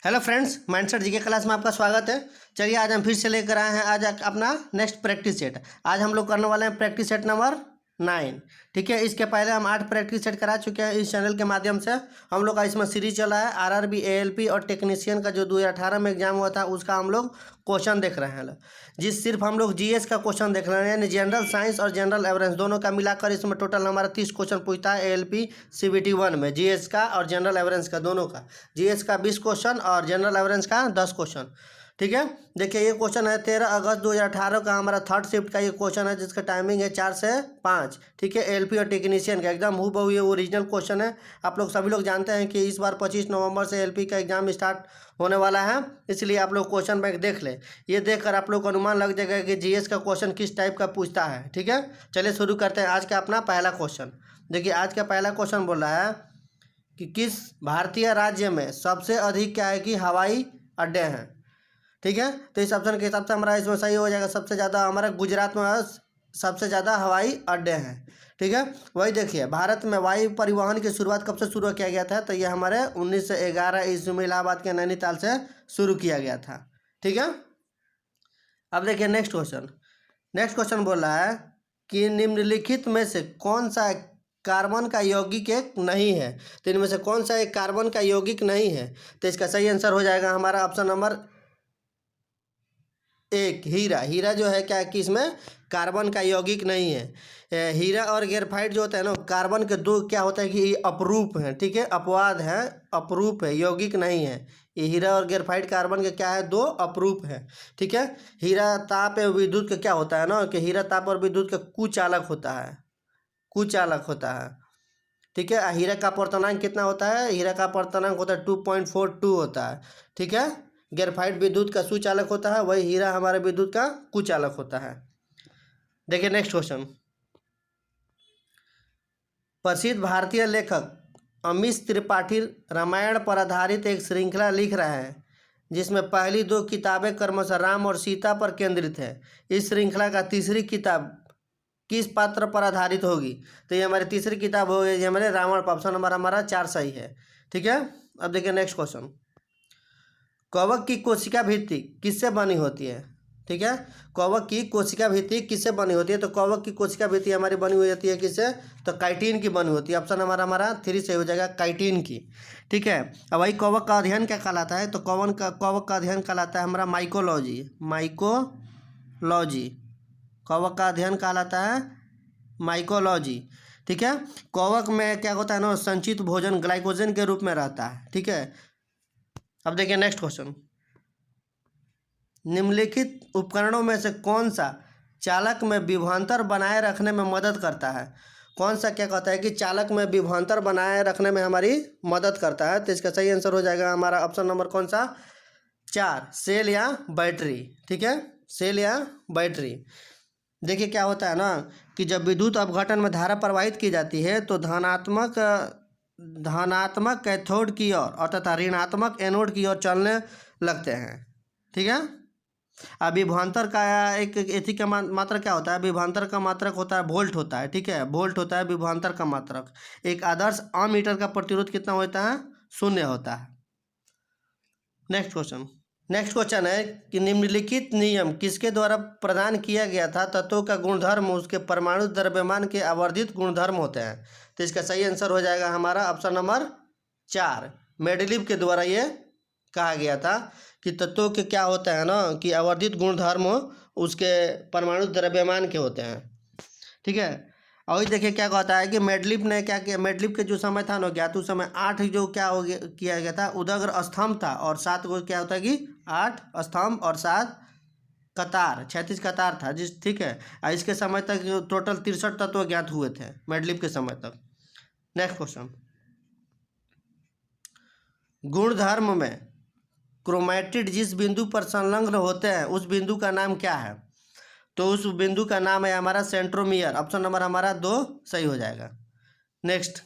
Hello friends, mindset GK class में आपका स्वागत है। चलिए आज हम फिर से लेकर आए हैं आज अपना नेक्स्ट प्रैक्टिस सेट। आज हम लोग करने वाले हैं प्रैक्टिस सेट नंबर 9। ठीक है, इसके पहले हम 8 प्रैक्टिस सेट करा चुके हैं इस चैनल के माध्यम से। हम लोग का इसमें सीरीज चला है आरआरबी, एएलपी और टेक्नीशियन का जो 2018 में एग्जाम हुआ था उसका हम लोग क्वेश्चन देख रहे हैं। सिर्फ हम लोग जीएस का क्वेश्चन देख रहे हैं, यानी जनरल साइंस और जनरल एवरेंस दोनों का मिलाकर इसमें टोटल हमारा 30 क्वेश्चन पूछता है एएलपी सीबीटी 1 में, जीएस का और जनरल एवरेंस का दोनों का। जीएस का 20 क्वेश्चन और जनरल एवरेंस का 10 क्वेश्चन। ठीक है, देखिए ये क्वेश्चन है 13 अगस्त 2018 का, हमारा थर्ड शिफ्ट का ये क्वेश्चन है जिसका टाइमिंग है 4 से 5। ठीक है, एएलपी और टेक्नीशियन का एकदम हूबहू ये ओरिजिनल क्वेश्चन है। आप लोग सभी लोग जानते हैं कि इस बार 25 नवंबर से एएलपी का एग्जाम स्टार्ट होने वाला है, इसलिए आप लोग क्वेश्चन बैंक देख ले। ये देखकर आप लोग को अनुमान लग जाएगा कि जीएस का क्वेश्चन किस टाइप का पूछता है। ठीक है, चलिए शुरू करते हैं आज का अपना पहला क्वेश्चन। देखिए आज का पहला क्वेश्चन बोल रहा है कि किस भारतीय राज्य में सबसे अधिक क्या है कि हवाई अड्डे हैं। ठीक है, तो इस ऑप्शन के हिसाब से हमारा इसमें सही हो जाएगा। सबसे ज़्यादा हमारा गुजरात में सबसे ज़्यादा हवाई अड्डे हैं। ठीक है, वही देखिए भारत में वायु परिवहन की शुरुआत कब से शुरू किया गया था, तो ये हमारे 1911 ईस्वी में इलाहाबाद के नैनीताल से शुरू किया गया था। ठीक है, अब देखिए नेक्स्ट क्वेश्चन। नेक्स्ट क्वेश्चन बोल रहा है कि निम्नलिखित में से कौन सा कार्बन का यौगिक एक नहीं है। तो इनमें से कौन सा एक कार्बन का यौगिक नहीं है, तो इसका सही आंसर हो जाएगा हमारा ऑप्शन नंबर 1 हीरा। हीरा जो है क्या कि इसमें कार्बन का यौगिक नहीं है। हीरा और ग्रेफाइट जो होता है ना, कार्बन के दो क्या होता है कि ये अपरूप हैं। ठीक है, अपवाद है, अपरूप है, यौगिक नहीं है। ये हीरा और ग्रेफाइट कार्बन के क्या है, दो अपरूप है। ठीक है, हीरा ताप एवं विद्युत का क्या होता है ना कि हीरा ताप और विद्युत का कुचालक होता है, कुचालक होता है। ठीक है, हीरा का अपवर्तनांक कितना होता है, हीरा का अपवर्तनांक होता है 2.42 होता है। ठीक है, ग्रेफाइट विद्युत का सुचालक होता है, वही हीरा हमारे विद्युत का कुचालक होता है। देखिए नेक्स्ट क्वेश्चन। प्रसिद्ध भारतीय लेखक अमीश त्रिपाठी रामायण पर आधारित एक श्रृंखला लिख रहा है जिसमें पहली 2 किताबें क्रमशः राम और सीता पर केंद्रित है। इस श्रृंखला का तीसरी किताब किस पात्र पर आधारित होगी, तो ये हमारी तीसरी किताब होगी, ये हमारे रावण पर। ऑप्शन नंबर हमारा 4 सही है। ठीक है, अब देखिए नेक्स्ट क्वेश्चन। कवक की कोशिका भित्ति किससे बनी होती है। ठीक है, कवक की कोशिका भित्ति किससे बनी होती है, तो कवक की कोशिका भित्ति हमारी बनी हुई होती है किससे, तो काइटिन की बनी होती है। ऑप्शन हमारा 3 सही हो जाएगा, काइटिन की। ठीक है, अब वही कवक का अध्ययन क्या कहलाता है, तो कवक का अध्ययन कहलाता है हमारा माइकोलॉजी। माइकोलॉजी कवक का अध्ययन कहलाता है माइकोलॉजी। ठीक है, कवक में क्या होता है ना, संचित भोजन ग्लाइकोजन के रूप में रहता है। ठीक है, अब देखिए नेक्स्ट क्वेश्चन। निम्नलिखित उपकरणों में से कौन सा चालक में विभवांतर बनाए रखने में मदद करता है। कौन सा क्या कहता है कि चालक में विभवांतर बनाए रखने में हमारी मदद करता है, तो इसका सही आंसर हो जाएगा हमारा ऑप्शन नंबर कौन सा, 4 सेल या बैटरी। ठीक है, सेल या बैटरी। देखिए क्या होता है ना कि जब विद्युत अपघटन में धारा प्रवाहित की जाती है तो धनात्मक कैथोड की ओर और तथा ऋणात्मक एनोड की ओर चलने लगते हैं। ठीक है, अब विभवांतर का एक एथी का मात्रक क्या होता है, विभवांतर का मात्रक होता है वोल्ट होता है। ठीक है, वोल्ट होता है विभवांतर का मात्रक। एक आदर्श अमीटर का प्रतिरोध कितना होता है, 0 होता है। नेक्स्ट क्वेश्चन है कि निम्नलिखित नियम किसके द्वारा प्रदान किया गया था। तत्वों का गुणधर्म उसके परमाणु द्रव्यमान के आवर्धित गुणधर्म होते हैं, तो इसका सही आंसर हो जाएगा हमारा ऑप्शन नंबर 4 मेंडलीव के द्वारा ये कहा गया था कि तत्वों के क्या होता है ना कि आवर्धित गुणधर्म उसके परमाणु द्रव्यमान के होते हैं। ठीक है, और देखिए क्या कहता है कि मेंडलीव ने क्या किया, मेंडलीव के जो समय था ना ज्ञात, उस समय 8 जो क्या हो गया किया गया था उदग्र स्तंभ था, और 7 को क्या होता है कि 8 स्तंभ और 7 कतार, 36 कतार था जिस। ठीक है, और इसके समय तक टोटल 63 तत्व ज्ञात हुए थे मेंडलीव के समय तक। Next question. गुणधर्म में क्रोमैटिड जिस बिंदु पर संलग्न होते हैं उस बिंदु का नाम क्या है, तो उस बिंदु का नाम है हमारा सेंट्रोमियर। ऑप्शन नंबर हमारा 2 सही हो जाएगा। नेक्स्ट,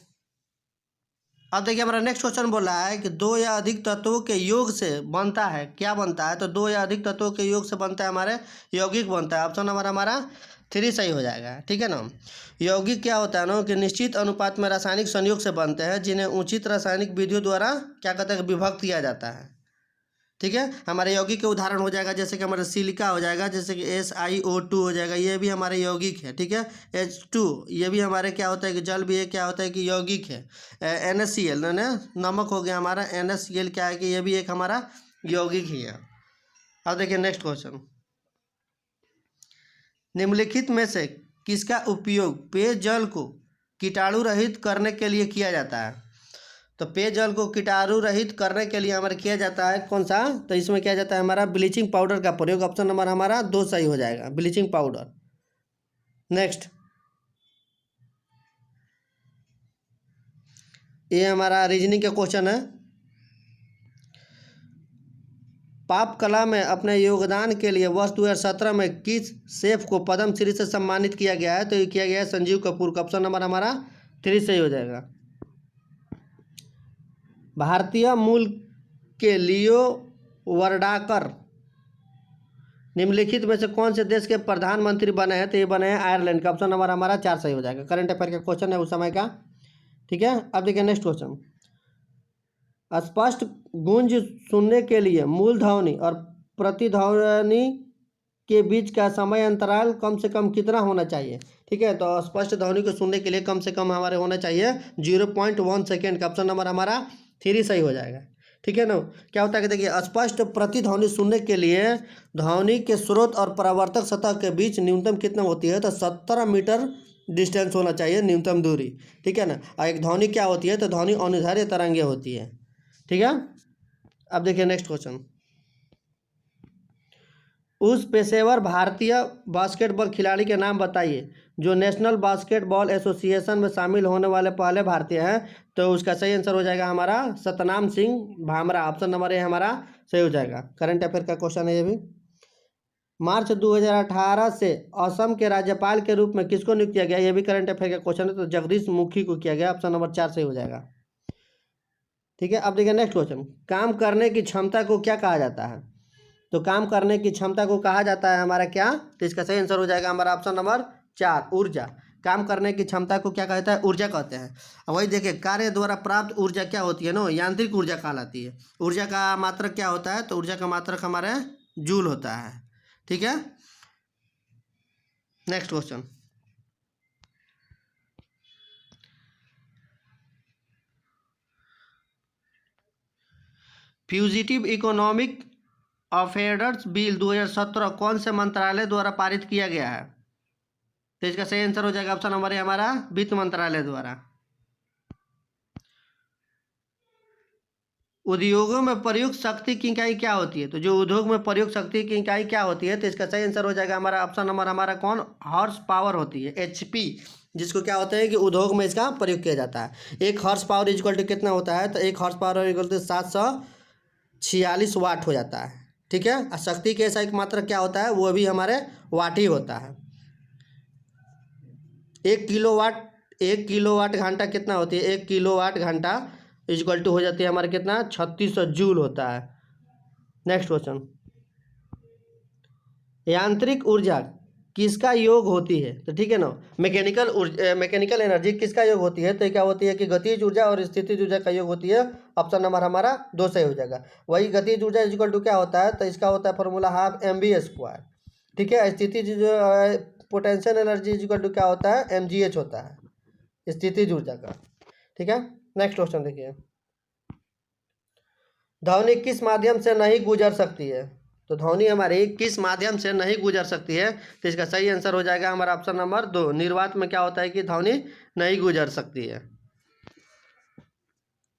अब देखिए हमारा नेक्स्ट क्वेश्चन बोल रहा है कि 2 या अधिक तत्वों के योग से बनता है, क्या बनता है, तो 2 या अधिक तत्वों के योग से बनता है हमारे यौगिक बनता है। ऑप्शन नंबर हमारा 3 सही हो जाएगा। ठीक है ना, यौगिक क्या होता है ना कि निश्चित अनुपात में रासायनिक संयोग से बनते हैं जिन्हें उचित रासायनिक विधियों द्वारा क्या कहते हैं विभक्त किया जाता है। ठीक है। हमारे यौगिक के उदाहरण हो जाएगा जैसे कि हमारा सिलिका हो जाएगा, जैसे कि SiO2 हो जाएगा, ये भी हमारे यौगिक है। ठीक है। H2 ये भी हमारे क्या होता है कि जल भी है, क्या होता है कि यौगिक है। NaCl नमक हो गया हमारा, NaCl क्या है कि ये भी एक हमारा यौगिक ही है। अब देखिए नेक्स्ट क्वेश्चन, निम्नलिखित में से किसका उपयोग पेयजल को कीटाणु रहित करने के लिए किया जाता है? तो पेयजल को कीटाणु रहित करने के लिए हमारा किया जाता है कौन सा? तो इसमें किया जाता है हमारा ब्लीचिंग पाउडर का प्रयोग। ऑप्शन नंबर हमारा 2 सही हो जाएगा, ब्लीचिंग पाउडर। नेक्स्ट, ये हमारा रीजनिंग का क्वेश्चन है। पाप कला में अपने योगदान के लिए वर्ष 2017 में किस शेफ को पद्मश्री से सम्मानित किया गया है? तो ये किया गया है संजीव कपूर का। ऑप्शन नंबर हमारा 3 सही हो जाएगा। भारतीय मूल के लियो वर्डाकर निम्नलिखित में से कौन से देश के प्रधानमंत्री बने हैं? तो ये बने हैं आयरलैंड का। ऑप्शन नंबर हमारा 4 सही हो जाएगा। करंट अफेयर का क्वेश्चन है उस समय का। ठीक है। अब देखिए नेक्स्ट क्वेश्चन, स्पष्ट गूंज सुनने के लिए मूल ध्वनि और प्रतिध्वनि के बीच का समय अंतराल कम से कम कितना होना चाहिए? ठीक है। तो स्पष्ट ध्वनि को सुनने के लिए कम से कम हमारे होना चाहिए 0.1 सेकेंड का। ऑप्शन नंबर हमारा 3 सही हो जाएगा। ठीक है ना। क्या होता है कि देखिए, स्पष्ट प्रतिध्वनि सुनने के लिए ध्वनि के स्रोत और परावर्तक सतह के बीच न्यूनतम कितना होती है? तो 17 मीटर डिस्टेंस होना चाहिए न्यूनतम दूरी। ठीक है ना। और एक ध्वनि क्या होती है? तो ध्वनि अनुदैर्ध्य तरंगे होती है। ठीक है। अब देखिए नेक्स्ट क्वेश्चन, उस पेशेवर भारतीय बास्केटबॉल खिलाड़ी के नाम बताइए जो नेशनल बास्केटबॉल एसोसिएशन में शामिल होने वाले पहले भारतीय हैं। तो उसका सही आंसर हो जाएगा हमारा Satnam Singh Bhamra. Option number A हमारा सही हो जाएगा। करंट अफेयर का क्वेश्चन है ये भी। मार्च 2018 से असम के राज्यपाल के रूप में किसको नियुक्त किया गया? ये भी करंट अफेयर का क्वेश्चन है। तो जगदीश मुखी को किया गया। ऑप्शन नंबर 4 सही हो जाएगा। ठीक है। अब देखिए नेक्स्ट क्वेश्चन, काम करने की क्षमता को क्या कहा जाता है? तो काम करने की क्षमता को कहा जाता है हमारा क्या? तो इसका सही आंसर हो जाएगा हमारा ऑप्शन नंबर 4 ऊर्जा। काम करने की क्षमता को क्या कहता है? ऊर्जा कहते हैं। अब वही देखिए, कार्य द्वारा प्राप्त ऊर्जा क्या होती है ना? यांत्रिक ऊर्जा कहलाती है। ऊर्जा का मात्रक क्या होता है? तो ऊर्जा का मात्रक हमारे जूल होता है। ठीक है। Next question, fugitive economic affairs bill 2017 कौन से मंत्रालय द्वारा पारित किया गया है? तो इसका सही आंसर हो जाएगा ऑप्शन नंबर ए हमारा वित्त मंत्रालय द्वारा। उद्योगों में प्रयुक्त शक्ति की इकाई क्या होती है? तो जो उद्योग में प्रयुक्त शक्ति की इकाई क्या होती है? तो इसका सही आंसर हो जाएगा हमारा ऑप्शन नंबर हमारा कौन? हॉर्स पावर होती है, HP, जिसको क्या होता है कि उद्योग में इसका प्रयोग किया जाता है। 1 हॉर्स पावर इक्वल टू कितना होता है? तो 1 हॉर्स पावर इक्वल टू 746 वाट हो जाता है। ठीक है। और शक्ति के ऐसा एक मात्र क्या होता है? वो भी हमारे वाट ही होता है। 1 किलोवाट घंटा कितना होती है? 1 किलोवाट घंटा इक्वल टू हो जाती है हमारे कितना? 3600 जूल होता है। नेक्स्ट क्वेश्चन, यांत्रिक ऊर्जा किसका योग होती है? तो ठीक है ना, मैकेनिकल एनर्जी किसका योग होती है? तो क्या होती है कि गतिज ऊर्जा और स्थितिज ऊर्जा का योग होती है। ऑप्शन नंबर हमारा 2 सही हो जाएगा। वही गतिज ऊर्जा इक्वल टू क्या होता है? तो इसका होता है फॉर्मूला हाफ mv²। ठीक है। स्थितिज पोटेंशियल एनर्जी इक्वल टू क्या होता है? mgh होता है स्थितिज ऊर्जा का। ठीक है। नेक्स्ट क्वेश्चन देखिए, ध्वनि किस माध्यम से नहीं गुजर सकती है? तो ध्वनि हमारी किस माध्यम से नहीं गुजर सकती है? तो इसका सही आंसर हो जाएगा हमारा ऑप्शन नंबर 2 निर्वात में क्या होता है कि ध्वनि नहीं गुजर सकती है।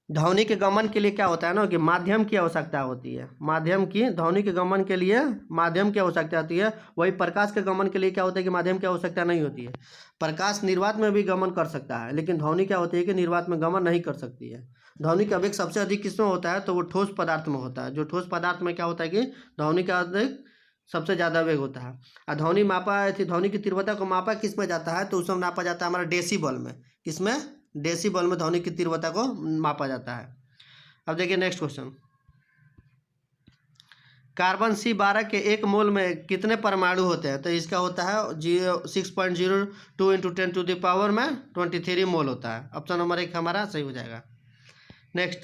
ध्वनि के गमन के लिए क्या होता है ना कि माध्यम की आवश्यकता होती है। माध्यम की ध्वनि के गमन के लिए माध्यम की आवश्यकता होती है। वही प्रकाश के गमन के लिए क्या होता है कि माध्यम की आवश्यकता नहीं होती है। प्रकाश निर्वात में भी गमन कर सकता है, लेकिन ध्वनि क्या होती है कि निर्वात में गमन नहीं कर सकती है। ध्वनि का वेग सबसे अधिक किसमें होता है? तो वो ठोस पदार्थ में होता है। जो ठोस पदार्थ में क्या होता है कि ध्वनि का अधिक सबसे ज़्यादा वेग होता है। और ध्वनि की तीव्रता को मापा किस में जाता है? तो उसमें नापा जाता है हमारा डेसीबल में। किसमें? डेसीबल में ध्वनि की तीव्रता को मापा जाता है। अब देखिए नेक्स्ट क्वेश्चन, कार्बन C12 के 1 मोल में कितने परमाणु होते हैं? तो इसका होता है 6.02 इंटू 10⁻23 मोल होता है। ऑप्शन नंबर 1 हमारा सही हो जाएगा। नेक्स्ट,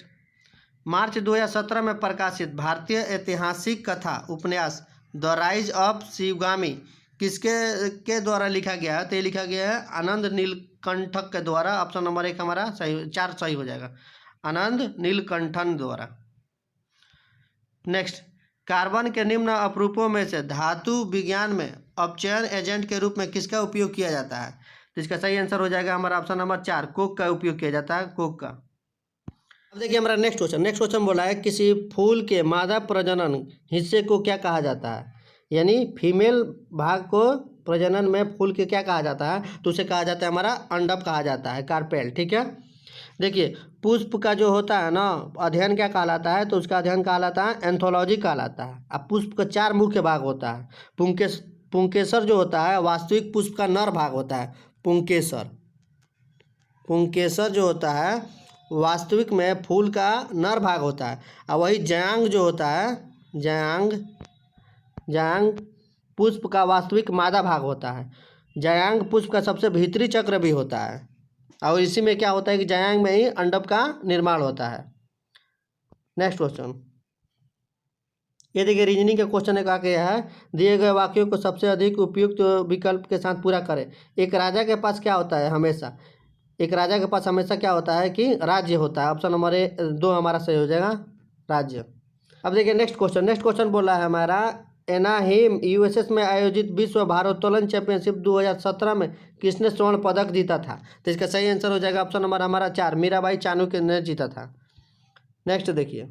मार्च 2017 में प्रकाशित भारतीय ऐतिहासिक कथा उपन्यास द राइज ऑफ शिवगामी किसके के द्वारा लिखा गया है? तो ये लिखा गया है आनंद नीलकंठक के द्वारा। ऑप्शन नंबर 1 हमारा सही, 4 सही हो जाएगा, आनंद नीलकंठन द्वारा। नेक्स्ट, कार्बन के निम्न अपरूपों में से धातु विज्ञान में अपचयन एजेंट के रूप में किसका उपयोग किया जाता है? तो इसका सही आंसर हो जाएगा हमारा ऑप्शन नंबर 4, कोक का उपयोग किया जाता है, कोक का। अब देखिए हमारा नेक्स्ट क्वेश्चन बोला है किसी फूल के मादा प्रजनन हिस्से को क्या कहा जाता है? यानी फीमेल भाग को प्रजनन में फूल के क्या कहा जाता है? तो उसे कहा जाता है हमारा अंडप कहा जाता है, कार्पेल। ठीक है, देखिए पुष्प का जो होता है ना अध्ययन क्या कहलाता है? तो उसका अध्ययन कहलाता है एंथोलॉजी कहलाता है। अब पुष्प का 4 मुख्य भाग होता है। पुंकेसर जो होता है वास्तविक पुष्प का नर भाग होता है, पुंकेसर जो होता है वास्तविक में फूल का नर भाग होता है। और वही जयांग जो होता है, जयांग पुष्प का वास्तविक मादा भाग होता है। जयांग पुष्प का सबसे भीतरी चक्र भी होता है और इसी में क्या होता है कि जयांग में ही अंडप का निर्माण होता है। नेक्स्ट क्वेश्चन, ये देखिए रीजनिंग का क्वेश्चन है, कहा गया है दिए गए वाक्यों को सबसे अधिक उपयुक्त विकल्प के साथ पूरा करें। एक राजा के पास क्या होता है? हमेशा एक राजा के पास हमेशा क्या होता है कि राज्य होता है। ऑप्शन नंबर 2 हमारा सही हो जाएगा, राज्य। अब देखिए नेक्स्ट क्वेश्चन बोला है हमारा एनाहीम यूएसएस में आयोजित विश्व भारोत्तोलन चैंपियनशिप 2017 में किसने स्वर्ण पदक जीता था? तो इसका सही आंसर हो जाएगा ऑप्शन नंबर हमारा 4, मीराबाई चानू ने जीता था। नेक्स्ट देखिए,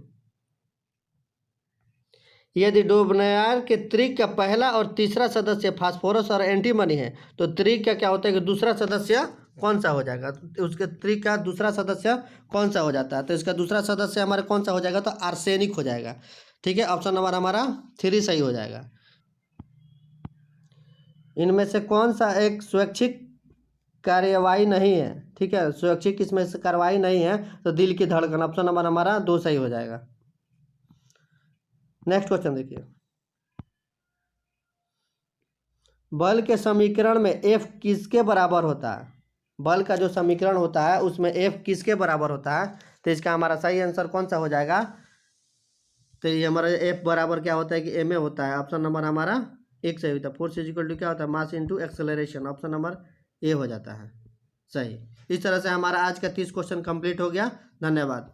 यदि डोबनेयार के त्रिक का पहला और तीसरा सदस्य फास्फोरस और एंटीमनी है तो त्रिक का क्या होता है कि दूसरा सदस्य कौन सा हो जाएगा? उसके त्रिक का दूसरा सदस्य कौन सा हो जाता है? तो इसका दूसरा सदस्य हमारा कौन सा हो जाएगा? तो आर्सेनिक हो जाएगा। ठीक है, ऑप्शन नंबर हमारा 3 सही हो जाएगा। इनमें से कौन सा एक स्वैच्छिक कार्यवाही नहीं है? ठीक है, स्वैच्छिक इसमें से कार्रवाई नहीं है तो दिल की धड़कन, ऑप्शन नंबर हमारा 2 सही हो जाएगा। नेक्स्ट क्वेश्चन देखिए, बल के समीकरण में F किसके बराबर होता है? बल का जो समीकरण होता है उसमें F किसके बराबर होता है? तो इसका हमारा सही आंसर कौन सा हो जाएगा? तो ये हमारा F बराबर क्या होता है कि ma होता है। ऑप्शन नंबर हमारा 1 सही होता है। फोर्स इक्वल टू क्या होता है? Mass into acceleration, option number A हो जाता है सही। इस तरह से हमारा आज का 30 क्वेश्चन कंप्लीट हो गया। धन्यवाद।